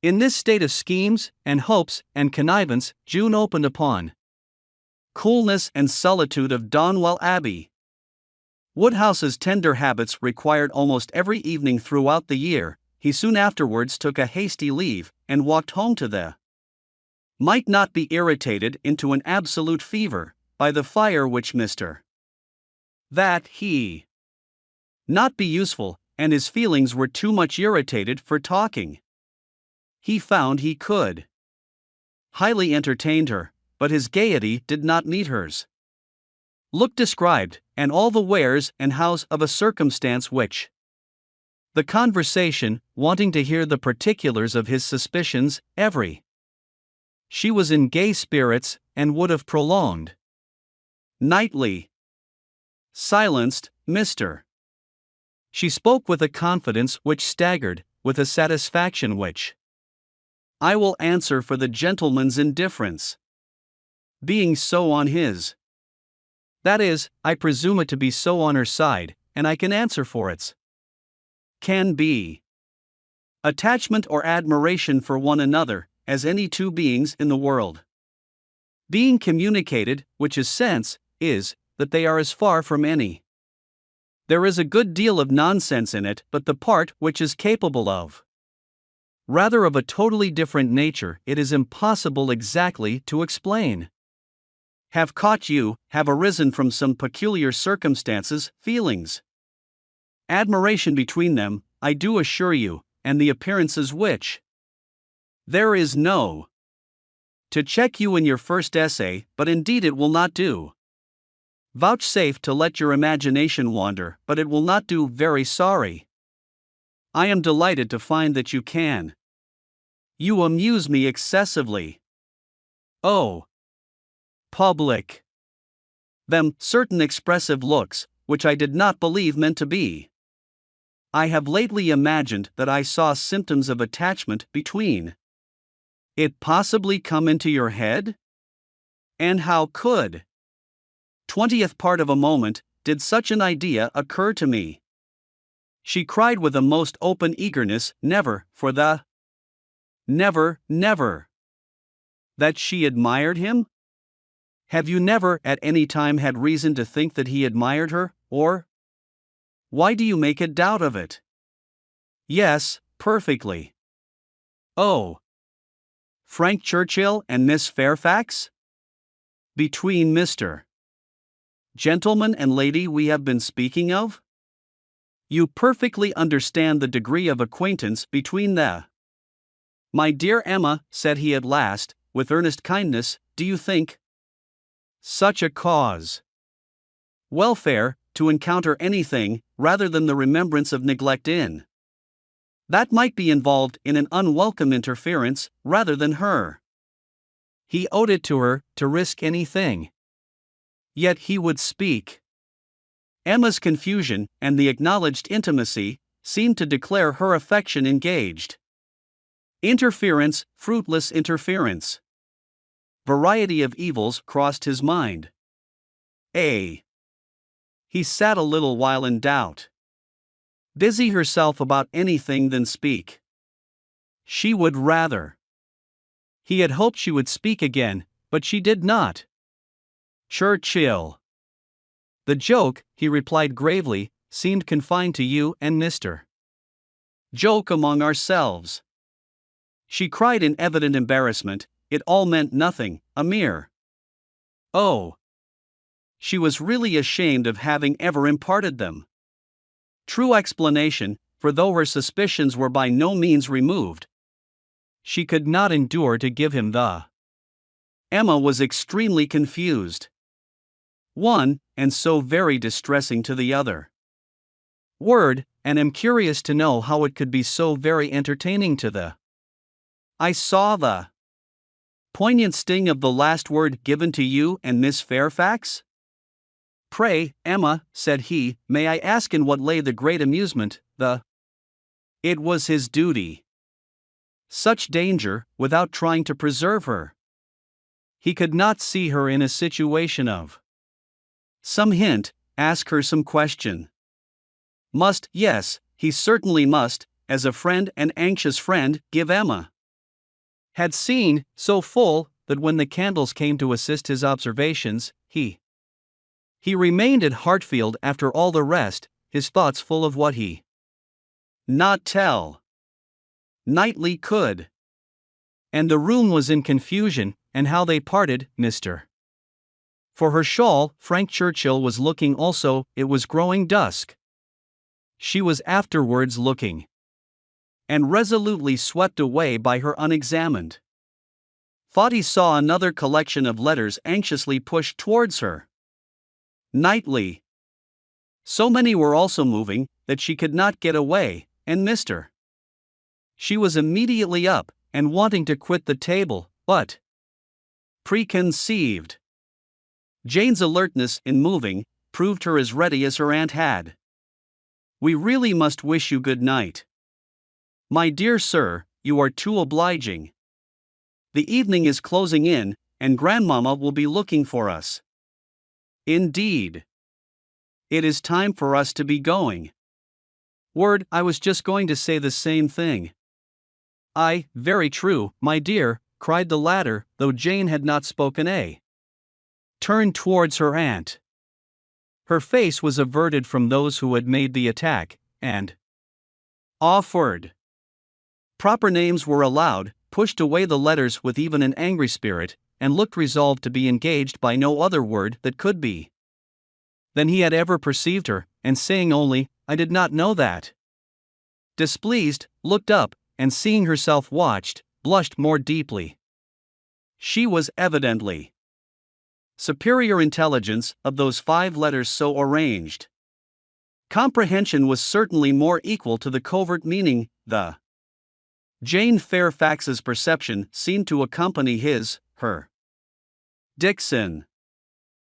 In this state of schemes, and hopes, and connivance, June opened upon coolness and solitude of Donwell Abbey. Woodhouse's tender habits required almost every evening throughout the year. He soon afterwards took a hasty leave, and walked home to the might not be irritated into an absolute fever, by the fire which Mr. that he not be useful, and his feelings were too much irritated for talking. He found he could highly entertain her, but his gaiety did not meet hers. Look described, and all the wheres and hows of a circumstance which the conversation, wanting to hear the particulars of his suspicions, every she was in gay spirits, and would have prolonged. Knightley silenced Mr. She spoke with a confidence which staggered, with a satisfaction which I will answer for the gentleman's indifference. Being so on his. That is, I presume it to be so on her side, and I can answer for its. Can be. Attachment or admiration for one another, as any two beings in the world. Being communicated, which is sense, is, that they are as far from any. There is a good deal of nonsense in it, but the part which is capable of rather of a totally different nature, it is impossible exactly to explain. Have caught you, have arisen from some peculiar circumstances, feelings. Admiration between them, I do assure you, and the appearances which there is no to check you in your first essay, but indeed it will not do. Vouchsafe to let your imagination wander, but it will not do. Very sorry. I am delighted to find that you can. You amuse me excessively. Oh! Public! Them certain expressive looks, which I did not believe meant to be. I have lately imagined that I saw symptoms of attachment between. It possibly come into your head? And how could 20th part of a moment did such an idea occur to me? She cried with a most open eagerness, never, for the never, never. That she admired him? Have you never at any time had reason to think that he admired her, or? Why do you make a doubt of it? Yes, perfectly. Oh! Frank Churchill and Miss Fairfax? Between Mr. gentleman and lady we have been speaking of? You perfectly understand the degree of acquaintance between the. My dear Emma, said he at last, with earnest kindness, do you think such a cause welfare, to encounter anything, rather than the remembrance of neglect in that might be involved in an unwelcome interference, rather than her? He owed it to her, to risk anything. Yet he would speak. Emma's confusion, and the acknowledged intimacy, seemed to declare her affection engaged. Interference, fruitless interference. Variety of evils crossed his mind. He sat a little while in doubt. Busy herself about anything than speak. She would rather. He had hoped she would speak again, but she did not. Churchill. The joke, he replied gravely, seemed confined to you and Mr. Joke among ourselves. She cried in evident embarrassment, it all meant nothing, a mere. Oh! She was really ashamed of having ever imparted them. True explanation, for though her suspicions were by no means removed, she could not endure to give him the. Emma was extremely confused. One, and so very distressing to the other. Word, and am curious to know how it could be so very entertaining to the. I saw the poignant sting of the last word given to you and Miss Fairfax? Pray, Emma, said he, may I ask in what lay the great amusement, the. It was his duty. Such danger, without trying to preserve her. He could not see her in a situation of some hint, ask her some question. Must, yes, he certainly must, as a friend and anxious friend, give Emma had seen, so full that when the candles came to assist his observations, he remained at Hartfield after all the rest, his thoughts full of what he not tell. Knightley could. And the room was in confusion, and how they parted, Mr. For her shawl, Frank Churchill was looking also. It was growing dusk. She was afterwards looking. And resolutely swept away by her unexamined thought he saw another collection of letters anxiously pushed towards her. Knightley. So many were also moving, that she could not get away, and Mr. She was immediately up, and wanting to quit the table, but preconceived. Jane's alertness in moving proved her as ready as her aunt had. We really must wish you good night. My dear sir, you are too obliging. The evening is closing in, and grandmamma will be looking for us. Indeed. It is time for us to be going. Word, I was just going to say the same thing. Aye, very true, my dear, cried the latter, though Jane had not spoken a turn towards her aunt. Her face was averted from those who had made the attack, and offered. Proper names were allowed, pushed away the letters with even an angry spirit, and looked resolved to be engaged by no other word that could be. Then he had ever perceived her, and saying only, I did not know that. Displeased, looked up, and seeing herself watched, blushed more deeply. She was evidently superior intelligence of those 5 letters so arranged. Comprehension was certainly more equal to the covert meaning. The Jane Fairfax's perception seemed to accompany his, her. Dixon.